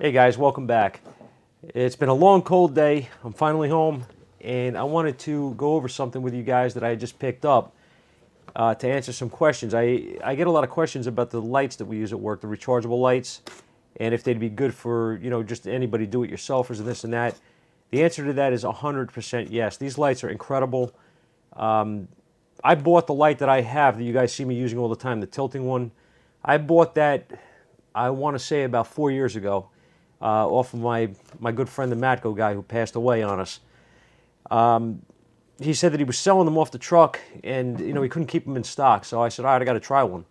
Hey guys, welcome back. It's been a long, cold day. I'm finally home, and I wanted to go over something with you guys that I just picked up to answer some questions. I get a lot of questions about the lights that we use at work, the rechargeable lights, and if they'd be good for, just anybody do-it-yourselfers and this and that. The answer to that is 100% yes. These lights are incredible. I bought the light that I have that you guys see me using all the time, the tilting one. I bought that, I want to say, about 4 years ago. Off of my good friend the Matco guy who passed away on us. He said that he was selling them off the truck and he couldn't keep them in stock. So I said, all right, I got to try one.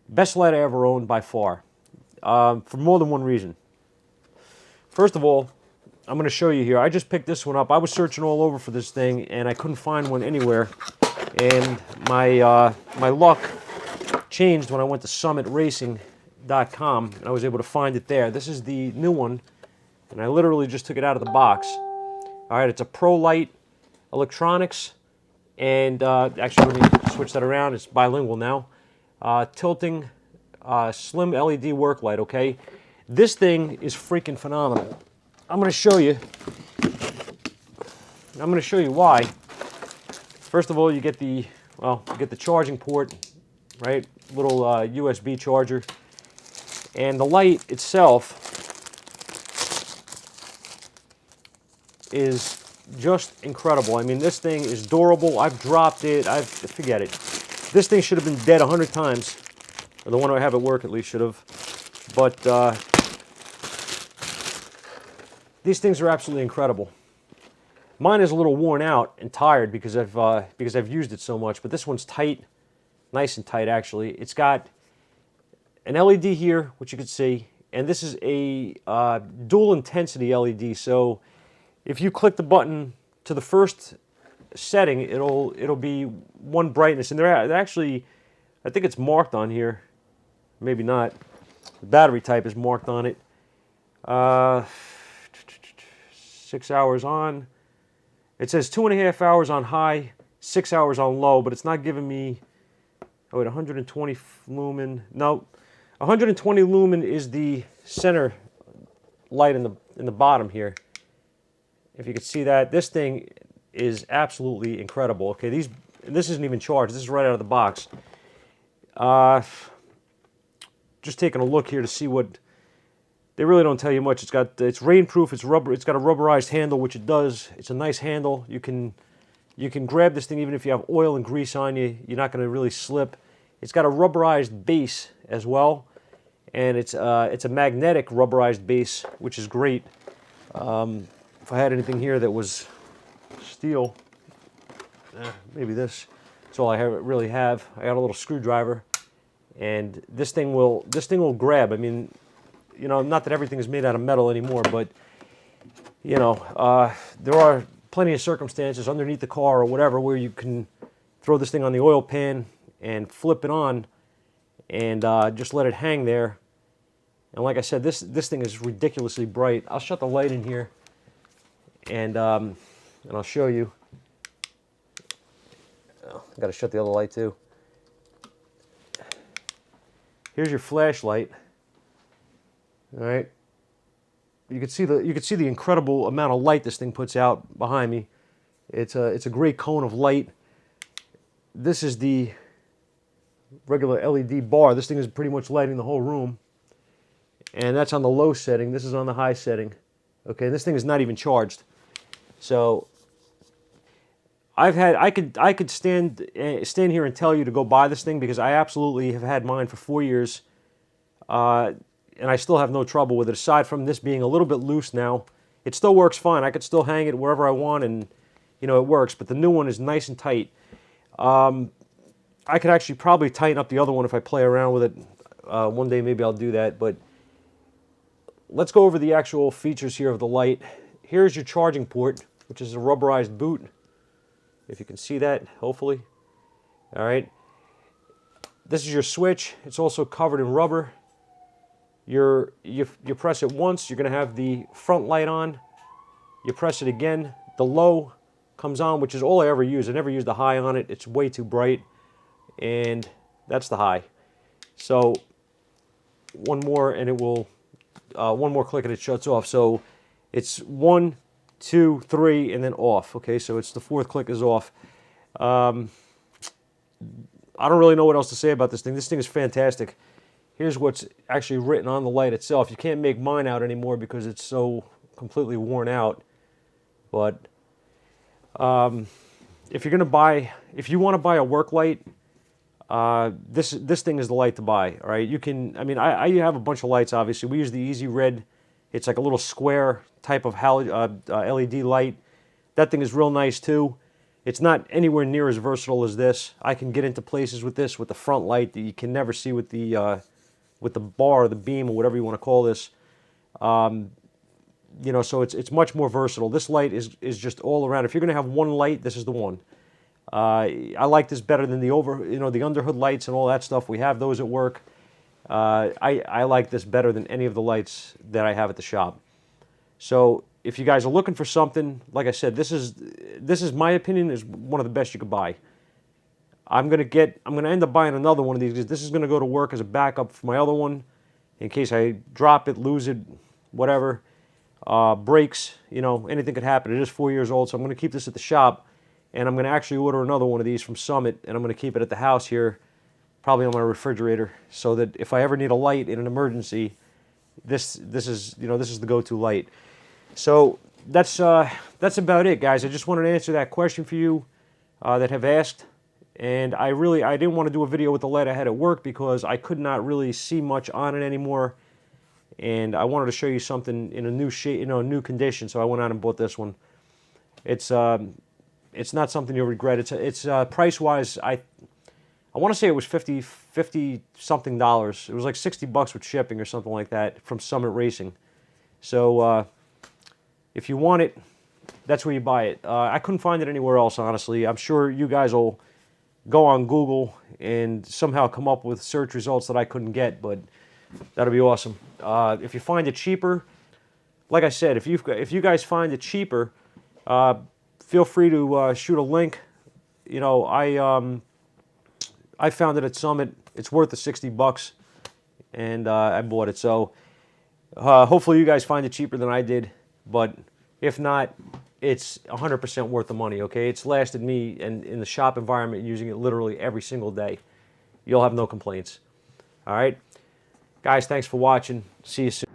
Best light I ever owned by far, for more than one reason. First of all, I'm going to show you here. I just picked this one up. I was searching all over for this thing and I couldn't find one anywhere. And my luck changed when I went to summitracing.com, and I was able to find it there. This is the new one, and I literally just took it out of the box. All right, it's a ProLight Electronics, and actually, let me switch that around. It's bilingual now. Tilting slim LED work light. Okay, this thing is freaking phenomenal. I'm going to show you. I'm going to show you why. First of all, you get the charging port, right? Little USB charger. And the light itself is just incredible. I mean, this thing is durable. I've dropped it. Forget it. This thing should have been dead 100 times. Or the one I have at work at least should have. But these things are absolutely incredible. Mine is a little worn out and tired because I've used it so much. But this one's tight, nice and tight actually. It's got an LED here, which you can see, and this is a dual intensity LED. So if you click the button to the first setting, it'll be one brightness, and they're actually, I think it's marked on here, maybe not. The battery type is marked on it. 6 hours on. It says 2.5 hours on high, 6 hours on low, but it's not giving me. Oh wait, 120 lumen. No. 120 lumen is the center light in the bottom here. If you could see that, this thing is absolutely incredible. Okay, this isn't even charged. This is right out of the box. Just taking a look here to see what they really don't tell you much. It's rainproof. It's rubber. It's got a rubberized handle, which it does. It's a nice handle. You can grab this thing even if you have oil and grease on you. You're not going to really slip. It's got a rubberized base as well, and it's a magnetic rubberized base, which is great. If I had anything here that was steel, maybe this. That's all I really have. I got a little screwdriver, and this thing will grab. I mean, not that everything is made out of metal anymore, but there are plenty of circumstances underneath the car or whatever where you can throw this thing on the oil pan and flip it on and just let it hang there. And like I said, this thing is ridiculously bright. I'll shut the light in here and I'll show you. Oh, I got to shut the other light too. Here's your flashlight. All right. You can see the incredible amount of light this thing puts out behind me. It's a great cone of light. This is the regular LED bar. This thing is pretty much lighting the whole room. And that's on the low setting. This is on the high setting. Okay, this thing is not even charged. So I could stand here and tell you to go buy this thing because I absolutely have had mine for 4 years. And I still have no trouble with it, aside from this being a little bit loose now. It still works fine. I could still hang it wherever I want, and it works. But the new one is nice and tight. I could actually probably tighten up the other one if I play around with it. One day maybe I'll do that. But let's go over the actual features here of the light. Here's your charging port, which is a rubberized boot. If you can see that, hopefully. All right. This is your switch. It's also covered in rubber. You press it once, you're going to have the front light on. You press it again, the low comes on, which is all I ever use. I never use the high on it. It's way too bright. And that's the high. So one more and it will one more click and it shuts off. So it's 1, 2, 3, and then off. Okay, so it's the fourth click is off. I don't really know what else to say about this thing. This thing is fantastic. Here's what's actually written on the light itself. You can't make mine out anymore because it's so completely worn out. But if you want to buy a work light, this thing is the light to buy. All right, you can. I mean, I have a bunch of lights. Obviously, we use the Easy Red. It's like a little square type of LED light. That thing is real nice too. It's not anywhere near as versatile as this. I can get into places with this with the front light that you can never see with the bar or the beam or whatever you want to call this. You know, so it's much more versatile. This light is just all around. If you're going to have one light, this is the one. I like this better than the the underhood lights and all that stuff. We have those at work. I like this better than any of the lights that I have at the shop. So if you guys are looking for something, like I said, this is my opinion, is one of the best you could buy. I'm gonna end up buying another one of these because this is gonna go to work as a backup for my other one, in case I drop it, lose it, whatever, breaks. You know, anything could happen. It is 4 years old, so I'm gonna keep this at the shop, and I'm gonna actually order another one of these from Summit, and I'm gonna keep it at the house here, probably on my refrigerator, so that if I ever need a light in an emergency, this is the go-to light. So that's about it, guys. I just wanted to answer that question for you that have asked. And I didn't want to do a video with the light I had at work because I could not really see much on it anymore. And I wanted to show you something in a new shape, a new condition. So I went out and bought this one. It's not something you'll regret. It's price-wise, I want to say it was $50 something. It was like $60 with shipping or something like that from Summit Racing. So if you want it, that's where you buy it. I couldn't find it anywhere else, honestly. I'm sure you guys will go on Google and somehow come up with search results that I couldn't get, but that'll be awesome. If you find it cheaper, like I said, if you guys find it cheaper, feel free to shoot a link. You know, I found it at Summit. It's worth the $60, and I bought it. So hopefully you guys find it cheaper than I did, but if not, it's 100% worth the money, okay? It's lasted me in the shop environment using it literally every single day. You'll have no complaints. All right? Guys, thanks for watching. See you soon.